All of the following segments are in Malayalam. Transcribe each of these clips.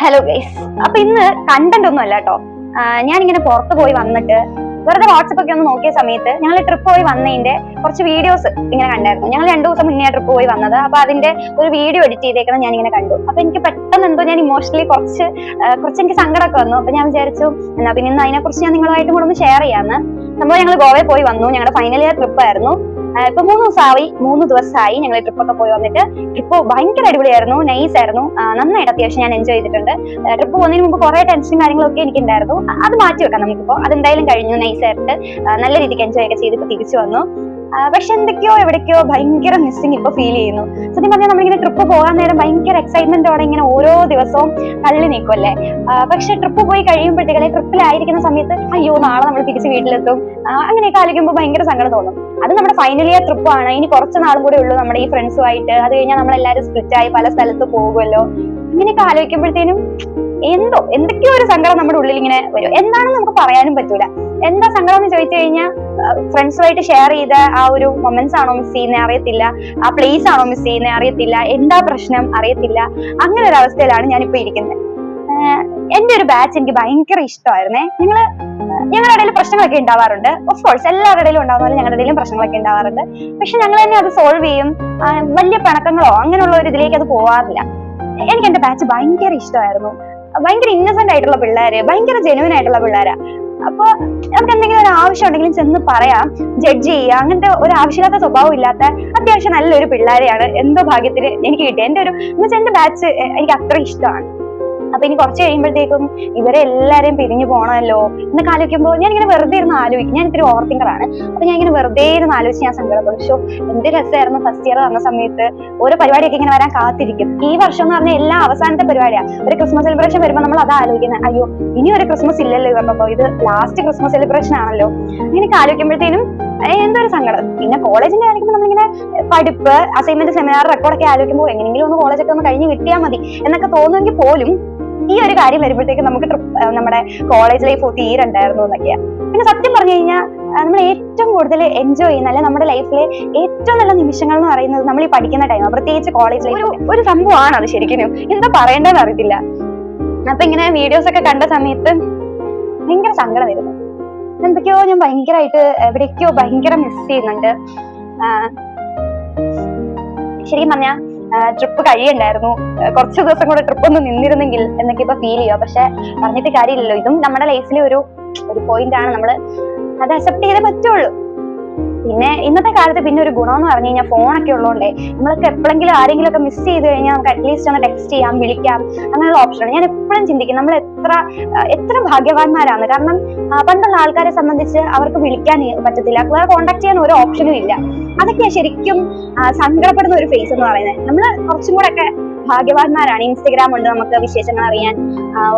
ഹലോ ഗൈസ്, അപ്പൊ ഇന്ന് കണ്ടന്റ് ഒന്നും അല്ല കേട്ടോ. ഞാനിങ്ങനെ പുറത്ത് പോയി വന്നിട്ട് വെറുതെ വാട്സപ്പ് ഒക്കെ ഒന്ന് നോക്കിയ സമയത്ത് ഞങ്ങൾ ട്രിപ്പ് പോയി വന്നതിന്റെ കുറച്ച് വീഡിയോസ് ഇങ്ങനെ കണ്ടായിരുന്നു. ഞങ്ങൾ 2 ദിവസം മുന്നേ ട്രിപ്പ് പോയി വന്നത്. അപ്പൊ അതിന്റെ ഒരു വീഡിയോ എഡിറ്റ് ചെയ്തേക്കണം ഞാൻ ഇങ്ങനെ കണ്ടു. അപ്പൊ എനിക്ക് പെട്ടെന്ന് എന്തോ ഞാൻ ഇമോഷണലി കുറച്ച് എനിക്ക് സങ്കടമൊക്കെ വന്നു. അപ്പൊ ഞാൻ വിചാരിച്ചു എന്നാ പിന്നെ ഇന്ന് അതിനെ കുറിച്ച് ഞാൻ നിങ്ങളുമായിട്ടും കൂടെ ഒന്ന് ഷെയർ ചെയ്യാന്ന്. സംഭവം ഞങ്ങൾ ഗോവയിൽ പോയി വന്നു. ഞങ്ങളുടെ ഫൈനൽ ഇയർ ട്രിപ്പ് ആയിരുന്നു. ഇപ്പൊ 3 ദിവസമായി ഞങ്ങൾ ട്രിപ്പൊക്കെ പോയി വന്നിട്ട്. ട്രിപ്പ് ഭയങ്കര അടിപൊളിയായിരുന്നു, നൈസ് ആയിരുന്നു, നന്നായിട്ട് അത്യാവശ്യം ഞാൻ എൻജോയ് ചെയ്തിട്ടുണ്ട്. ട്രിപ്പ് പോകുന്നതിന് മുമ്പ് കുറെ ടെൻഷനും കാര്യങ്ങളൊക്കെ എനിക്ക് ഉണ്ടായിരുന്നു. അത് മാറ്റി വെക്കാം നമുക്കിപ്പോ. അതെന്തായാലും കഴിഞ്ഞു, നൈസ് ആയിട്ട് നല്ല രീതിക്ക് എൻജോയ് ഒക്കെ ചെയ്തിട്ട് തിരിച്ചു വന്നു. പക്ഷെ എന്തൊക്കെയോ എവിടേക്കോ ഭയങ്കര മിസ്സിങ് ഇപ്പൊ ഫീൽ ചെയ്യുന്നു. സത്യം പറഞ്ഞാൽ നമ്മളിങ്ങനെ ട്രിപ്പ് പോകാൻ നേരം ഭയങ്കര എക്സൈറ്റ്മെന്റോടെ ഇങ്ങനെ ഓരോ ദിവസവും തള്ളി നീക്കുമല്ലേ. പക്ഷെ ട്രിപ്പ് പോയി കഴിയുമ്പോഴത്തേക്കും ട്രിപ്പിലായിരിക്കുന്ന സമയത്ത് അയ്യോ നാളെ നമ്മൾ തിരിച്ച് വീട്ടിലെത്തും, അങ്ങനെയൊക്കെ ആലോചിക്കുമ്പോൾ ഭയങ്കര സങ്കടം തോന്നും. അത് നമ്മുടെ ഫൈനൽ ഇയർ ട്രിപ്പ് ആണ്. ഇനി കുറച്ച് നാളും കൂടെ ഉള്ളൂ നമ്മുടെ ഈ ഫ്രണ്ട്സുമായിട്ട്. അത് കഴിഞ്ഞാൽ നമ്മളെല്ലാവരും സ്പ്ലിറ്റ് ആയി പല സ്ഥലത്ത് പോകുമല്ലോ. ഇങ്ങനെയൊക്കെ ആലോചിക്കുമ്പോഴത്തേനും എന്തൊക്കെയോ ഒരു സങ്കടം നമ്മുടെ ഉള്ളിൽ ഇങ്ങനെ വരും. എന്താണെന്ന് നമുക്ക് പറയാനും പറ്റൂല. എന്താ സങ്കടം എന്ന് ചോദിച്ചു കഴിഞ്ഞാൽ ഫ്രണ്ട്സുമായിട്ട് ഷെയർ ചെയ്ത ആ ഒരു മൊമെന്റ്സ് ആണോ മിസ് ചെയ്യുന്നത് അറിയത്തില്ല, ആ പ്ലേസ് ആണോ മിസ് ചെയ്യുന്നത് അറിയത്തില്ല, എന്താ പ്രശ്നം അറിയത്തില്ല. അങ്ങനെ ഒരു അവസ്ഥയിലാണ് ഞാനിപ്പോ ഇരിക്കുന്നത്. എന്റെ ഒരു ബാച്ച് എനിക്ക് ഭയങ്കര ഇഷ്ടമായിരുന്നേ. ഞങ്ങളുടെ ഇടയിൽ പ്രശ്നങ്ങളൊക്കെ ഉണ്ടാവാറുണ്ട്. ഓഫ് കോഴ്സ് എല്ലാവരുടെ ഇടയിലും ഉണ്ടാവുന്ന ഞങ്ങളുടെ ഇടയിലും പ്രശ്നങ്ങളൊക്കെ ഉണ്ടാവാറുണ്ട്. പക്ഷെ ഞങ്ങൾ തന്നെ അത് സോൾവ് ചെയ്യും. വലിയ പിണക്കങ്ങളോ അങ്ങനെയുള്ള ഒരു ഇതിലേക്ക് അത് പോവാറില്ല. എനിക്ക് എന്റെ ബാച്ച് ഭയങ്കര ഇഷ്ടമായിരുന്നു. ഭയങ്കര ഇന്നസെന്റ് ആയിട്ടുള്ള പിള്ളേര്, ഭയങ്കര ജെന്യുവൻ ആയിട്ടുള്ള പിള്ളേരാ. അപ്പൊ നമുക്ക് എന്തെങ്കിലും ഒരു ആവശ്യം ഉണ്ടെങ്കിലും ചെന്ന് പറയാം, ജഡ്ജ് ചെയ്യുക, അങ്ങനത്തെ ഒരു ആവശ്യമില്ലാത്ത സ്വഭാവം ഇല്ലാത്ത അത്യാവശ്യം നല്ലൊരു പിള്ളേരെയാണ് എന്തോ ഭാഗ്യത്തിന് എനിക്ക് കിട്ടിയത്. എന്റെ ബാച്ച് എനിക്ക് അത്ര ഇഷ്ടമാണ്. അപ്പൊ ഇനി കുറച്ച് കഴിയുമ്പോഴത്തേക്കും ഇവരെ എല്ലാരെയും പിരിഞ്ഞു പോകണമല്ലോ എന്നൊക്കെ ആലോചിക്കുമ്പോൾ ഞാനിങ്ങനെ വെറുതെ ഇരുന്ന് ആലോചിക്കും. ഞാൻ ഇത്തിരി ഓവർ തിങ്കറാണ്. അപ്പൊ ഞാൻ ഇങ്ങനെ വെറുതെ ഇരുന്ന് ആലോചിച്ച് ഞാൻ സങ്കടപ്പെടും. ഷോ എന്ത് രസമായിരുന്നു ഫസ്റ്റ് ഇയർ വന്ന സമയത്ത്. ഓരോ പരിപാടിയൊക്കെ ഇങ്ങനെ വരാൻ കാത്തിരിക്കും. ഈ വർഷം എന്ന് പറഞ്ഞാൽ എല്ലാ അവസാനത്തെ പരിപാടിയാണ്. ഒരു ക്രിസ്മസ് സെലിബ്രേഷൻ വരുമ്പോൾ നമ്മൾ അത് ആലോചിക്കുന്നത്, അയ്യോ ഇനി ഒരു ക്രിസ്മസ് ഇല്ലല്ലോ ഇവരുടെ, ഇത് ലാസ്റ്റ് ക്രിസ്മസ് സെലിബ്രേഷൻ ആണല്ലോ. അങ്ങനെയൊക്കെ ആലോചിക്കുമ്പോഴത്തേനും എന്തൊരു സങ്കടം. പിന്നെ കോളേജിന്റെ ആയിരിക്കുമ്പോൾ നമ്മളിങ്ങനെ പഠിപ്പ്, അസൈൻമെന്റ്, സെമിനാർ, റെക്കോർഡൊക്കെ ആലോചിക്കുമ്പോൾ എങ്ങനെയെങ്കിലും ഒന്ന് കോളേജൊക്കെ ഒന്ന് കഴിഞ്ഞ് കിട്ടിയാൽ മതി എന്നൊക്കെ തോന്നുമെങ്കിൽ പോലും ഈ ഒരു കാര്യം വരുമ്പോഴത്തേക്ക് നമുക്ക് നമ്മുടെ കോളേജ് ലൈഫ് തീരണ്ടായിരുന്നു എന്നൊക്കെയാണ്. പിന്നെ സത്യം പറഞ്ഞു കഴിഞ്ഞാൽ നമ്മൾ ഏറ്റവും കൂടുതൽ എൻജോയ് ചെയ്യുന്ന, അല്ലെ നമ്മുടെ ലൈഫിലെ ഏറ്റവും നല്ല നിമിഷങ്ങൾ എന്ന് പറയുന്നത് നമ്മൾ ഈ പഠിക്കുന്ന ടൈമാണ്, പ്രത്യേകിച്ച് കോളേജ് ലൈഫ്. ഒരു സംഭവമാണ് അത് ശരിക്കും. എന്താ പറയേണ്ടതെന്ന് അറിയത്തില്ല. അപ്പൊ ഇങ്ങനെ വീഡിയോസ് ഒക്കെ കണ്ട സമയത്ത് ഭയങ്കര സങ്കടം വരുന്നു. എന്തൊക്കെയോ ഞാൻ ഭയങ്കരമായിട്ട് എവിടേക്കോ ഭയങ്കര മിസ് ചെയ്യുന്നുണ്ട്. ശരിക്കും പറഞ്ഞാ ട്രിപ്പ് കഴിയണ്ടായിരുന്നു. കുറച്ച് ദിവസം കൂടെ ട്രിപ്പ് ഒന്ന് നിന്നിരുന്നെങ്കിൽ എന്നൊക്കെ ഇപ്പൊ ഫീൽ ചെയ്യുക. പക്ഷെ പറഞ്ഞിട്ട് കാര്യമില്ലല്ലോ, ഇതും നമ്മുടെ ലൈഫിലെ ഒരു പോയിന്റ് ആണ്. നമ്മൾ അത് അക്സെപ്റ്റ് ചെയ്തേ പറ്റുള്ളൂ. പിന്നെ ഇന്നത്തെ കാലത്ത് പിന്നെ ഒരു ഗുണം എന്ന് പറഞ്ഞു കഴിഞ്ഞാൽ ഫോണൊക്കെ ഉള്ളതുകൊണ്ടേ നമ്മൾക്ക് എപ്പോഴെങ്കിലും ആരെങ്കിലും ഒക്കെ മിസ് ചെയ്ത് കഴിഞ്ഞാൽ നമുക്ക് അറ്റ്ലീസ്റ്റ് ഒന്ന് ടെക്സ്റ്റ് ചെയ്യാം, വിളിക്കാം, അങ്ങനെയുള്ള ഓപ്ഷനാണ്. ഞാൻ എപ്പോഴും ചിന്തിക്കും നമ്മൾ എത്ര ഭാഗ്യവാന്മാരാണ്. കാരണം പണ്ടുള്ള ആൾക്കാരെ സംബന്ധിച്ച് അവർക്ക് വിളിക്കാൻ പറ്റത്തില്ല, വേറെ കോണ്ടാക്ട് ചെയ്യാൻ ഒരു ഓപ്ഷനും ഇല്ല. അതൊക്കെയാ ശരിക്കും സങ്കടപ്പെടുന്ന ഒരു ഫേസ് എന്ന് പറയുന്നത്. നമ്മൾ കുറച്ചും കൂടെ ഒക്കെ ഭാഗ്യവാന്മാരാണ്. ഇൻസ്റ്റഗ്രാം ഉണ്ട്, നമുക്ക് വിശേഷങ്ങൾ അറിയാൻ,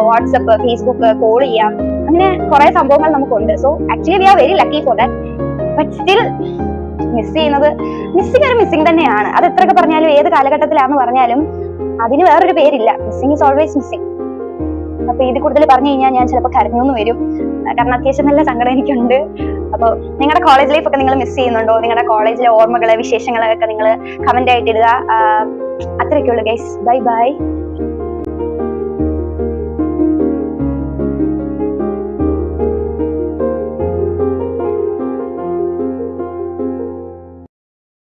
വാട്സപ്പ്, ഫേസ്ബുക്ക്, കോൾ ചെയ്യാം, അങ്ങനെ കുറെ സംഭവങ്ങൾ നമുക്കുണ്ട്. So actually we are very lucky for that. But still missing തന്നെയാണ്. അത് എത്രയൊക്കെ പറഞ്ഞാലും ഏത് കാലഘട്ടത്തിലാന്ന് പറഞ്ഞാലും അതിന് വേറൊരു പേരില്ല. Missing is always missing. അപ്പൊ ഇത് കൂടുതൽ പറഞ്ഞു കഴിഞ്ഞാൽ ഞാൻ ചിലപ്പോൾ കരഞ്ഞൊന്നും വരും. കാരണം അത്യാവശ്യം നല്ല സങ്കടം എനിക്കുണ്ട്. അപ്പൊ നിങ്ങളുടെ കോളേജ് ലൈഫ് ഒക്കെ നിങ്ങൾ മിസ് ചെയ്യുന്നുണ്ടോ? നിങ്ങളുടെ കോളേജിലെ ഓർമ്മകള്, വിശേഷങ്ങളൊക്കെ നിങ്ങൾ കമന്റ് ആയിട്ട് ഇടുക. അത്രയൊക്കെ ഉള്ളൂ ഗൈസ്. Bye bye.